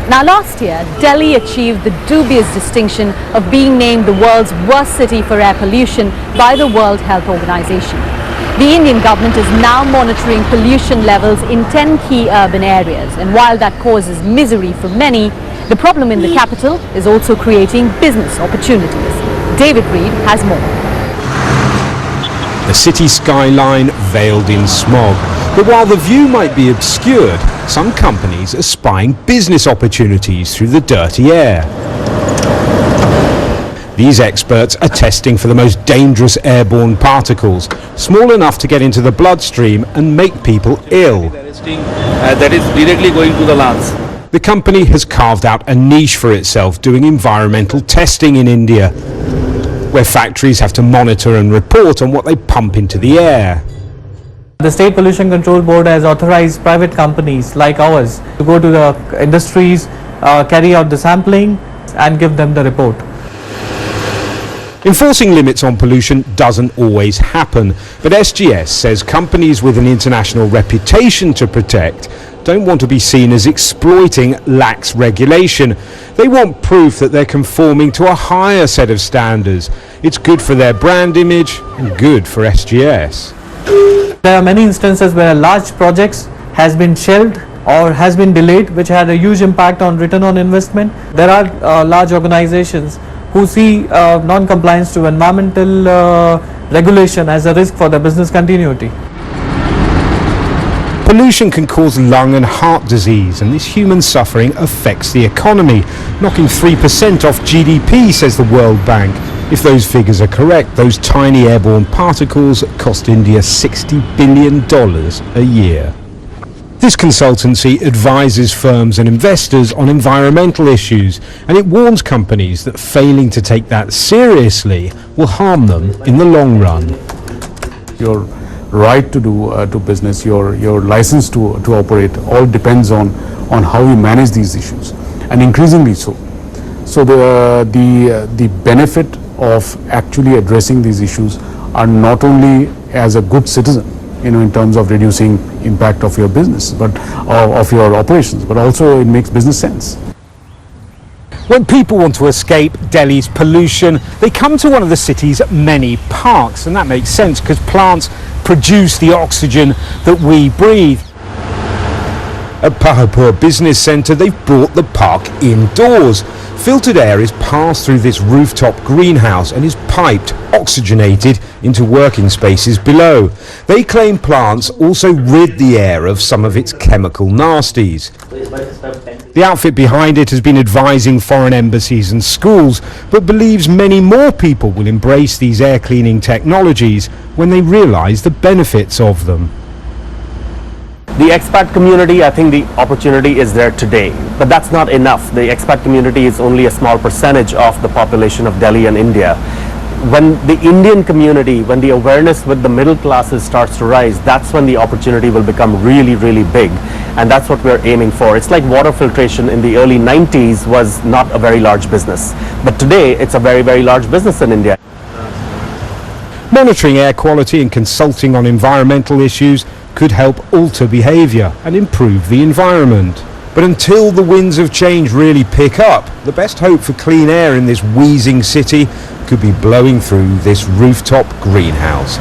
Now last year, Delhi achieved the dubious distinction of being named the world's worst city for air pollution by the World Health Organization. The Indian government is now monitoring pollution levels in 10 key urban areas, and while that causes misery for many, the problem in the capital is also creating business opportunities. David Reed has more. The city skyline veiled in smog. But while the view might be obscured, some companies are spying business opportunities through the dirty air. These experts are testing for the most dangerous airborne particles, small enough to get into the bloodstream and make people ill. That is directly going to the lungs. The company has carved out a niche for itself doing environmental testing in India, where factories have to monitor and report on what they pump into the air. The State Pollution Control Board has authorized private companies like ours to go to the industries, carry out the sampling and give them the report. Enforcing limits on pollution doesn't always happen, but SGS says companies with an international reputation to protect don't want to be seen as exploiting lax regulation. They want proof that they're conforming to a higher set of standards. It's good for their brand image and good for SGS. There are many instances where large projects has been shelved or has been delayed, which had a huge impact on return on investment. There are large organizations who see non-compliance to environmental regulation as a risk for their business continuity. Pollution can cause lung and heart disease, and this human suffering affects the economy, knocking 3% off GDP, says the World Bank. If those figures are correct, those tiny airborne particles cost India $60 billion a year. This consultancy advises firms and investors on environmental issues, and it warns companies that failing to take that seriously will harm them in the long run. Your right to do business, your license to operate, all depends on how you manage these issues, and increasingly so. So the benefit of actually addressing these issues are not only as a good citizen, in terms of reducing impact of your business, but of your operations, but also it makes business sense. When people want to escape Delhi's pollution, they come to one of the city's many parks, and that makes sense because plants produce the oxygen that we breathe. At Pahapur Business Centre, they've brought the park indoors. Filtered air is passed through this rooftop greenhouse and is piped, oxygenated into working spaces below. They claim plants also rid the air of some of its chemical nasties. The outfit behind it has been advising foreign embassies and schools, but believes many more people will embrace these air cleaning technologies when they realise the benefits of them. The expat community, I think the opportunity is there today, but that's not enough. The expat community is only a small percentage of the population of Delhi and India. When the Indian community, when the awareness with the middle classes starts to rise, that's when the opportunity will become really, really big. And that's what we're aiming for. It's like water filtration in the early 90s was not a very large business, but today it's a very, very large business in India. Monitoring air quality and consulting on environmental issues could help alter behaviour and improve the environment. But until the winds of change really pick up, the best hope for clean air in this wheezing city could be blowing through this rooftop greenhouse.